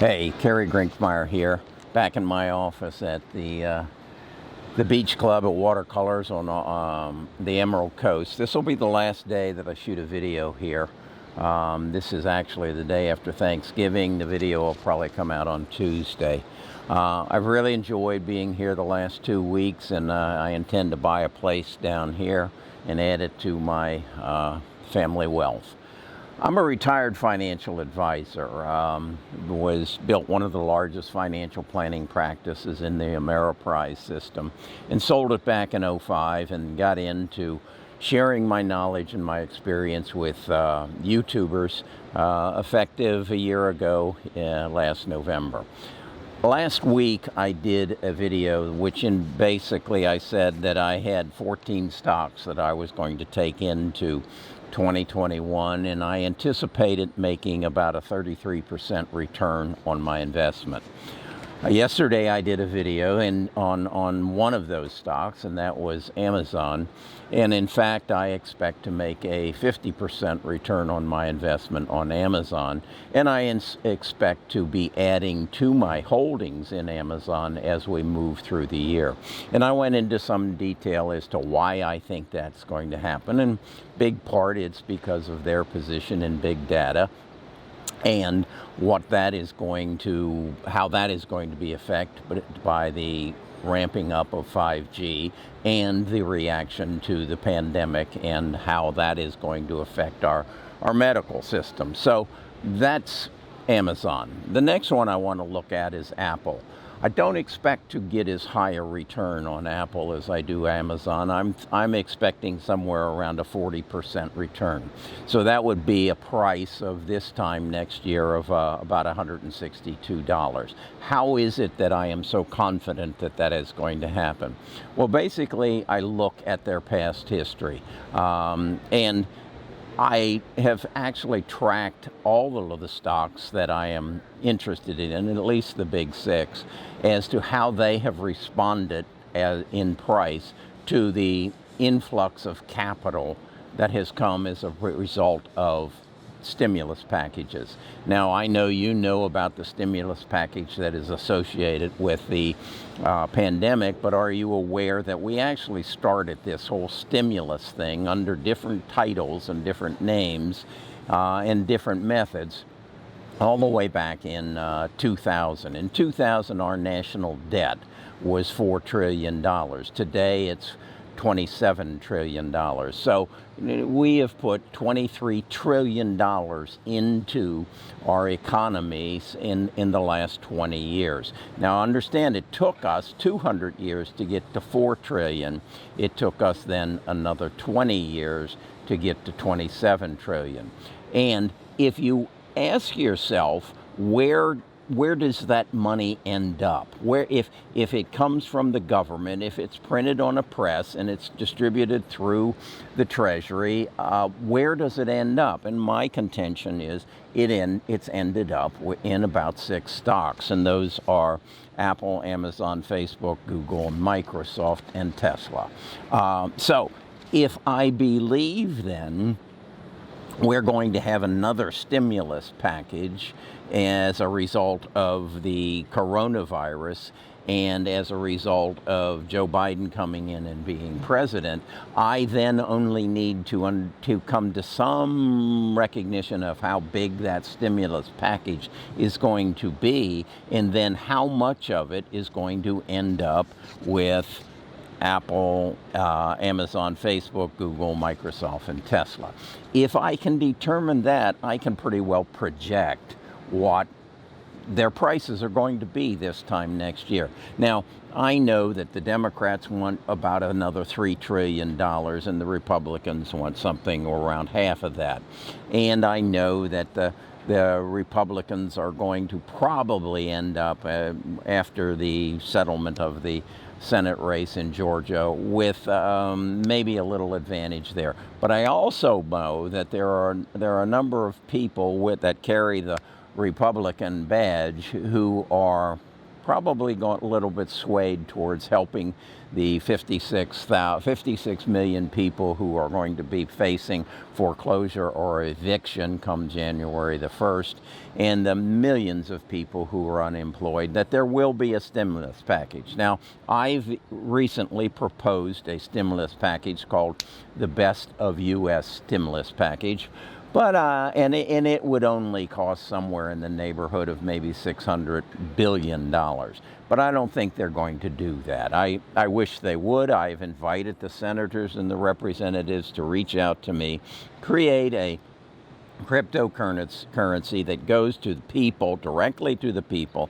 Hey, Kerry Grinkmeyer here, back in my office at the Beach Club at Watercolors on the Emerald Coast. This will be the last day that I shoot a video here. This is actually the day after Thanksgiving. The video will probably come out on Tuesday. I've really enjoyed being here the last 2 weeks, and I intend to buy a place down here and add it to my family wealth. I'm a retired financial advisor. Built one of the largest financial planning practices in the Ameriprise system and sold it back in '05 and got into sharing my knowledge and my experience with YouTubers effective a year ago, last November. Last week I did a video which basically I said that I had 14 stocks that I was going to take into 2021, and I anticipated making about a 33% return on my investment. Yesterday I did a video on one of those stocks, and that was Amazon. And in fact, I expect to make a 50% return on my investment on Amazon. And I expect to be adding to my holdings in Amazon as we move through the year. And I went into some detail as to why I think that's going to happen. And big part it's because of their position in big data, and how that is going to be affected by the ramping up of 5G and the reaction to the pandemic, and how that is going to affect our medical system. So that's Amazon. The next one I want to look at is Apple. I don't expect to get as high a return on Apple as I do Amazon. I'm expecting somewhere around a 40% return. So that would be a price of this time next year of about $162. How is it that I am so confident that that is going to happen? Well, basically, I look at their past history, and I have actually tracked all of the stocks that I am interested in at least the big six, as to how they have responded in price to the influx of capital that has come as a result of stimulus packages. Now, I know you know about the stimulus package that is associated with the pandemic, but are you aware that we actually started this whole stimulus thing under different titles and different names and different methods all the way back in 2000. In 2000, our national debt was $4 trillion. Today, it's $27 trillion. So we have put $23 trillion into our economies in the last 20 years. Now, understand, it took us 200 years to get to 4 trillion. It took us then another 20 years to get to 27 trillion. And if you ask yourself, where does that money end up? Where, if it comes from the government, if it's printed on a press and it's distributed through the Treasury, where does it end up? And my contention is it's ended up in about 6 stocks, and those are Apple, Amazon, Facebook, Google, Microsoft, and Tesla. So if I believe then we're going to have another stimulus package as a result of the coronavirus and as a result of Joe Biden coming in and being president, I then only need to come to some recognition of how big that stimulus package is going to be, and then how much of it is going to end up with Apple, Amazon, Facebook, Google, Microsoft, and Tesla. If I can determine that, I can pretty well project what their prices are going to be this time next year. Now, I know that the Democrats want about another $3 trillion and the Republicans want something around half of that. And I know that the Republicans are going to probably end up, after the settlement of the Senate race in Georgia, with maybe a little advantage there. But I also know that there are a number of people that carry the Republican badge who are probably got a little bit swayed towards helping the 56 million people who are going to be facing foreclosure or eviction come January the 1st, and the millions of people who are unemployed, that there will be a stimulus package. Now, I've recently proposed a stimulus package called the Best of U.S. Stimulus Package. But and it would only cost somewhere in the neighborhood of maybe $600 billion. But I don't think they're going to do that. I wish they would. I've invited the senators and the representatives to reach out to me, create a cryptocurrency that goes to the people, directly to the people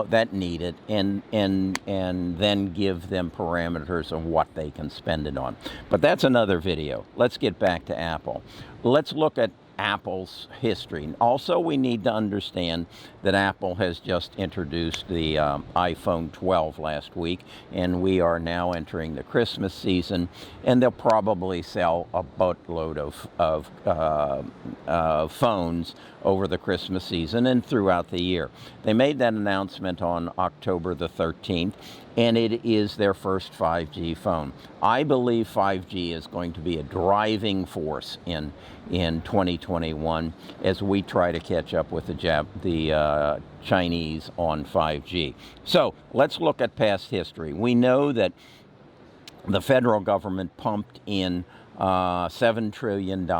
that need it, and then give them parameters of what they can spend it on. But that's another video. Let's get back to Apple. Let's look at Apple's history. Also, we need to understand that Apple has just introduced the iPhone 12 last week, and we are now entering the Christmas season, and they'll probably sell a boatload of phones over the Christmas season and throughout the year. They made that announcement on October the 13th, and it is their first 5G phone. I believe 5G is going to be a driving force in 2021 as we try to catch up with the Chinese on 5G. So let's look at past history. We know that the federal government pumped in $7 trillion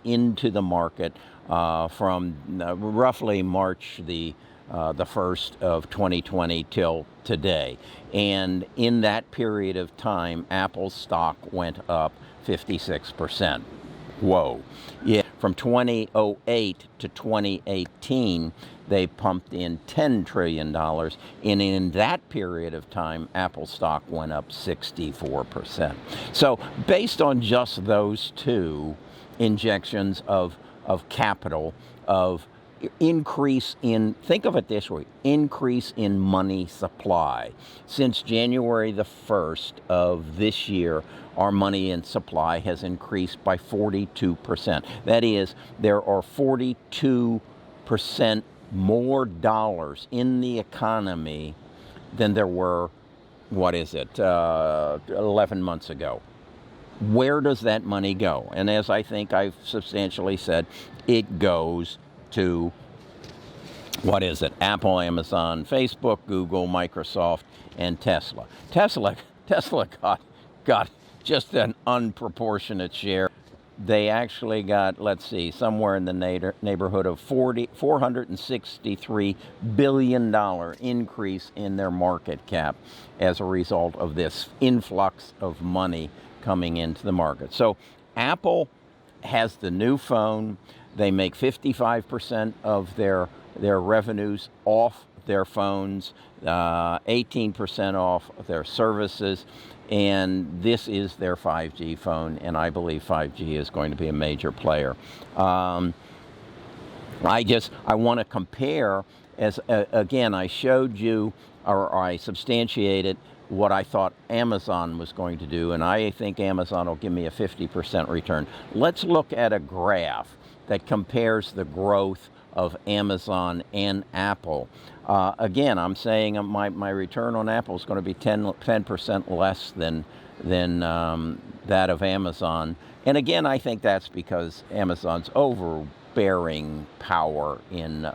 into the market from roughly March the 1st of 2020 till today. And in that period of time, Apple's stock went up 56%. Whoa. Yeah. From 2008 to 2018, they pumped in $10 trillion. And in that period of time, Apple stock went up 64%. So based on just those two injections of capital, of increase in, think of it this way, increase in money supply. Since January the 1st of this year, our money in supply has increased by 42%. That is, there are 42% more dollars in the economy than there were, 11 months ago. Where does that money go? And as I think I've substantially said, it goes to, Apple, Amazon, Facebook, Google, Microsoft, and Tesla. Tesla got just an unproportionate share. They actually got, let's see, somewhere in the neighborhood of $463 billion increase in their market cap as a result of this influx of money coming into the market. So Apple has the new phone. They make 55% of their revenues off their phones, 18% off their services, and this is their 5G phone, and I believe 5G is going to be a major player. I want to compare, again, I showed you, or I substantiated what I thought Amazon was going to do, and I think Amazon will give me a 50% return. Let's look at a graph that compares the growth of Amazon and Apple. Again, I'm saying my return on Apple is going to be 10% less than that of Amazon. And again, I think that's because Amazon's overbearing power in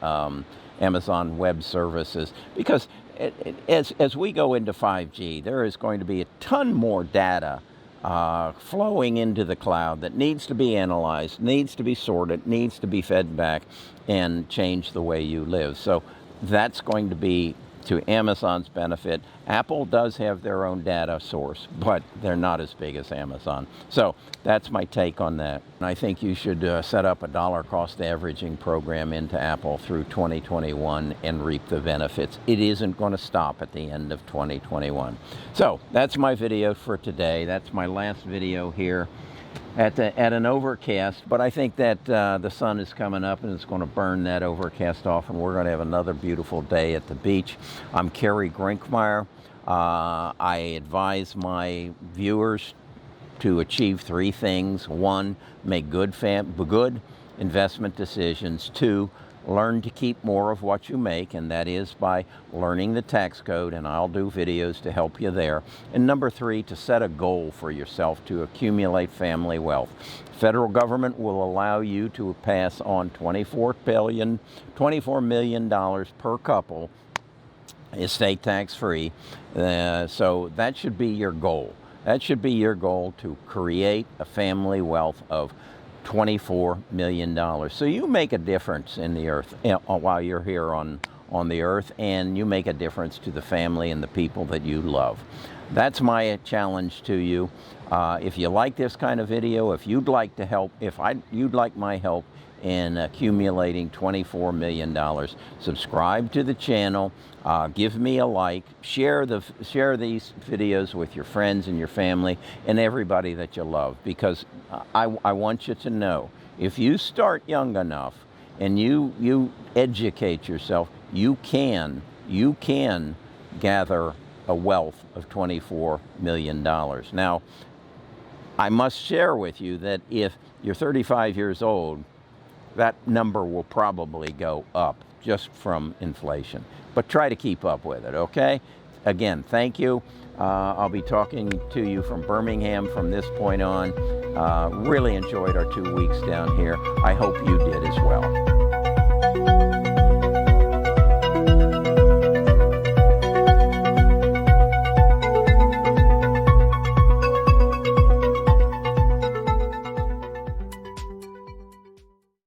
Amazon Web Services. Because as we go into 5G, there is going to be a ton more data flowing into the cloud that needs to be analyzed, needs to be sorted, needs to be fed back and change the way you live. So that's going to be to Amazon's benefit. Apple does have their own data source, but they're not as big as Amazon. So that's my take on that. And I think you should set up a dollar cost averaging program into Apple through 2021 and reap the benefits. It isn't going to stop at the end of 2021. So that's my video for today. That's my last video here at an overcast, but I think that the sun is coming up and it's going to burn that overcast off, and we're going to have another beautiful day at the beach. I'm Kerry Grinkmeyer. I advise my viewers to achieve three things. One, make good investment decisions. Two, learn to keep more of what you make, and that is by learning the tax code, and I'll do videos to help you there. And number 3, to set a goal for yourself to accumulate family wealth. Federal government will allow you to pass on $24 million per couple, estate tax free. So that should be your goal. That should be your goal, to create a family wealth of $24 million. So you make a difference in the earth while you're here on the earth, and you make a difference to the family and the people that you love. That's my challenge to you. If you like this kind of video, if you'd like to help, you'd like my help in accumulating $24 million, subscribe to the channel, give me a like, share these videos with your friends and your family and everybody that you love, because I want you to know, if you start young enough and you educate yourself, you can gather a wealth of $24 million. Now, I must share with you that if you're 35 years old, that number will probably go up just from inflation. But try to keep up with it, okay? Again, thank you. I'll be talking to you from Birmingham from this point on. Really enjoyed our 2 weeks down here. I hope you did as well.